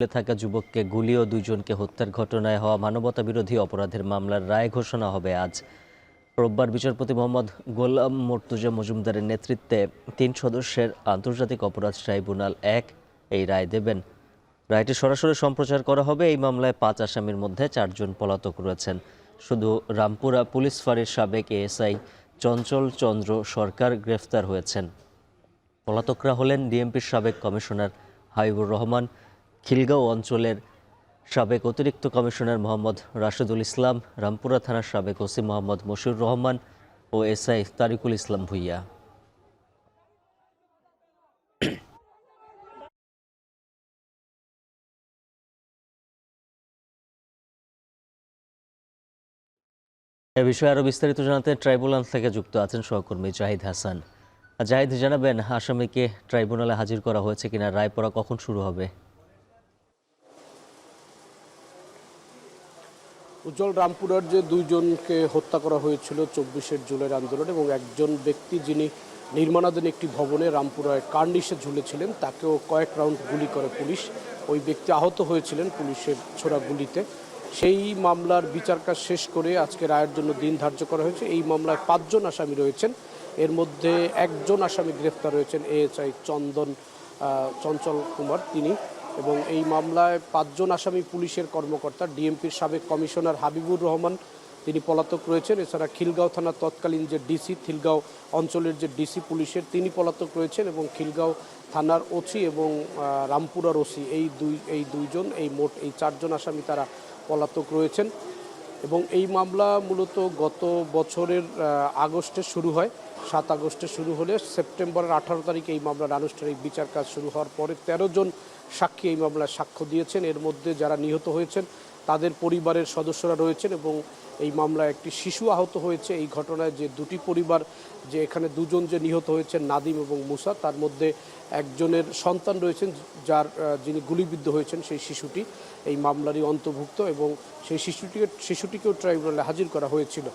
থাকা যুবককে গুলি ও দুইজনকে হত্যার ঘটনায় হওয়া মানবতাবিরোধী অপরাধের মামলার রায় ঘোষণা হবে আজ। রোববার বিচারপতি মোহাম্মদ গোলাম মর্তুজা মজুমদারের নেতৃত্বে ৩ সদস্যের আন্তর্জাতিক অপরাধ ট্রাইব্যুনাল ১ এই রায় দেবেন। রায়টি সরাসরি সম্প্রচার করা হবে। এই মামলায় ৫ আসামির মধ্যে ৪ জন পলাতক রয়েছেন। শুধু রামপুরা পুলিশ ফাঁড়ির সাবেক এএসআই চঞ্চল চন্দ্র সরকার গ্রেফতার হয়েছেন। পলাতকরা হলেন ডিএমপির সাবেক কমিশনার হাবিবুর রহমান, খিলগাঁও অঞ্চলের সাবেক অতিরিক্ত কমিশনার মোহাম্মদ রাশেদুল ইসলাম, রামপুরা থানার সাবেক ওসি মোহাম্মদ মশিউর রহমান ও এসআই তারিকুল ইসলাম ভুইয়া। এ বিষয়ে আরও বিস্তারিত জানাতে ট্রাইব্যুনাল থেকে যুক্ত আছেন সহকর্মী জাহিদ হাসান। জাহিদ, জানাবেন আসামিকে ট্রাইব্যুনালে হাজির করা হয়েছে কিনা, রায় পড়া কখন শুরু হবে? উজ্জ্বল, রামপুরার যে দুইজনকে হত্যা করা হয়েছিল ২৪ জুলাইয়ের আন্দোলনে এবং একজন ব্যক্তি যিনি নির্মাণাধীন একটি ভবনে রামপুরায় কার্নিশে ঝুলেছিলেন, তাকেও কয়েক রাউন্ড গুলি করে পুলিশ। ওই ব্যক্তি আহত হয়েছিলেন পুলিশের ছোড়া গুলিতে। সেই মামলার বিচার কাজ শেষ করে আজকে রায়ের জন্য দিন ধার্য করা হয়েছে। এই মামলায় ৫ জন আসামি রয়েছেন। এর মধ্যে একজন আসামি গ্রেফতার হয়েছেন, এএসআই চঞ্চল কুমার তিনি। এবং এই মামলায় ৫ জন আসামি পুলিশের কর্মকর্তা। ডিএমপির সাবেক কমিশনার হাবিবুর রহমান তিনি পলাতক রয়েছেন। এছাড়া খিলগাঁও থানার তৎকালীন যে ডিসি, খিলগাঁও অঞ্চলের যে ডিসি পুলিশের, তিনি পলাতক রয়েছেন। এবং খিলগাঁও থানার ওসি এবং রামপুরার ওসি এই দুইজন, মোট ৪ জন আসামি তারা পলাতক রয়েছেন। এবং এই মামলা মূলত গত বছরের আগস্টে শুরু হয়। ৭ আগস্টে শুরু হলে সেপ্টেম্বরের ১৮ তারিখে এই মামলার আনুষ্ঠানিক বিচার কাজ শুরু হওয়ার পরে ১৩ জন সাক্ষী এই মামলায় সাক্ষ্য দিয়েছেন। এর মধ্যে যারা নিহত হয়েছেন তাদের পরিবারের সদস্যরা রয়েছেন এবং এই মামলায় একটি শিশু আহত হয়েছে। এই ঘটনায় যে দুটি পরিবার, যে এখানে দুজন যে নিহত হয়েছেন নাদিম এবং মুসা, তার মধ্যে একজনের সন্তান রয়েছেন যিনি গুলিবিদ্ধ হয়েছেন, সেই শিশুটি এই মামলারই অন্তর্ভুক্ত এবং সেই শিশুটিকেও ট্রাইব্যুনালে হাজির করা হয়েছিল।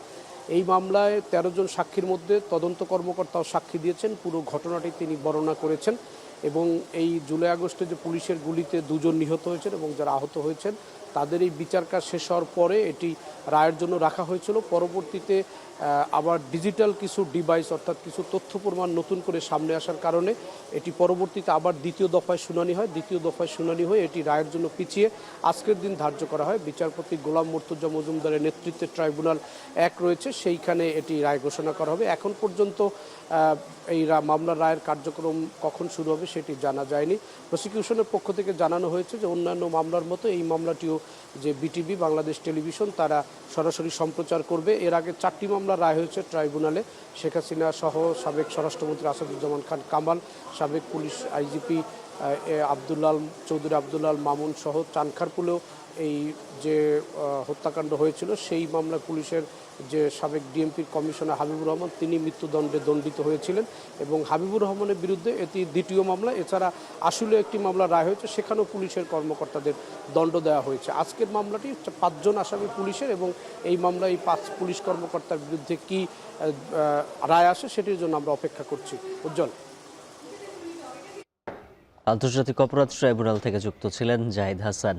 এই মামলায় ১৩ জন সাক্ষীর মধ্যে তদন্ত কর্মকর্তাও সাক্ষী দিয়েছেন। পুরো ঘটনাটি তিনি বর্ণনা করেছেন এবং এই জুলাই আগস্টে যে পুলিশের গুলিতে ২ জন নিহত হয়েছেন এবং যারা আহত হয়েছেন তাদের এই বিচার কাজ শেষ হওয়ার পরে এটি রায়ের জন্য রাখা হয়েছিল। পরবর্তীতে আবার ডিজিটাল কিছু ডিভাইস, অর্থাৎ কিছু তথ্য প্রমাণ নতুন করে সামনে আসার কারণে এটি পরবর্তীতে আবার দ্বিতীয় দফায় শুনানি হয়। দ্বিতীয় দফায় শুনানি হয়ে এটি রায়ের জন্য পিছিয়ে আজকের দিন ধার্য করা হয়। বিচারপতি গোলাম মর্তুজা মজুমদারের নেতৃত্বে ট্রাইব্যুনাল ১ রয়েছে, সেইখানে এটি রায় ঘোষণা করা হবে। এখন পর্যন্ত এই মামলার রায়ের কার্যক্রম কখন শুরু হবে সেটি জানা যায়নি। প্রসিকিউশনের পক্ষ থেকে জানানো হয়েছে যে অন্যান্য মামলার মতো এই মামলাটিও যে বিটিভি, বাংলাদেশ টেলিভিশন, তারা সরাসরি সম্প্রচার করবে। এর আগে 4টি মামলার রায় হয়েছে ট্রাইব্যুনালে। শেখ হাসিনা সহ সাবেক স্বরাষ্ট্রমন্ত্রী আসাদুজ্জামান খান কামাল, সাবেক পুলিশ আইজিপি চৌধুরী আবদুল্লাল মামুন সহ চানখারপুলেও এই যে হত্যাকাণ্ড হয়েছিল সেই মামলা পুলিশের যে সাবেক ডিএমপির কমিশনার হাবিবুর রহমান, তিনি মৃত্যুদণ্ডে দণ্ডিত হয়েছিলেন এবং হাবিবুর রহমানের বিরুদ্ধে এটি দ্বিতীয় মামলা। এছাড়া আসলে একটি মামলা রায় হয়েছে, সেখানেও পুলিশের কর্মকর্তাদের দণ্ড দেওয়া হয়েছে। আজকের মামলাটি ৫ জন আসামি পুলিশের এবং এই মামলায় ৫ পুলিশ কর্মকর্তার বিরুদ্ধে কি রায় আসে সেটির জন্য আমরা অপেক্ষা করছি। উজ্জ্বল। আন্তর্জাতিক অপরাধ ট্রাইব্যুনাল থেকে যুক্ত ছিলেন জাহিদ হাসান।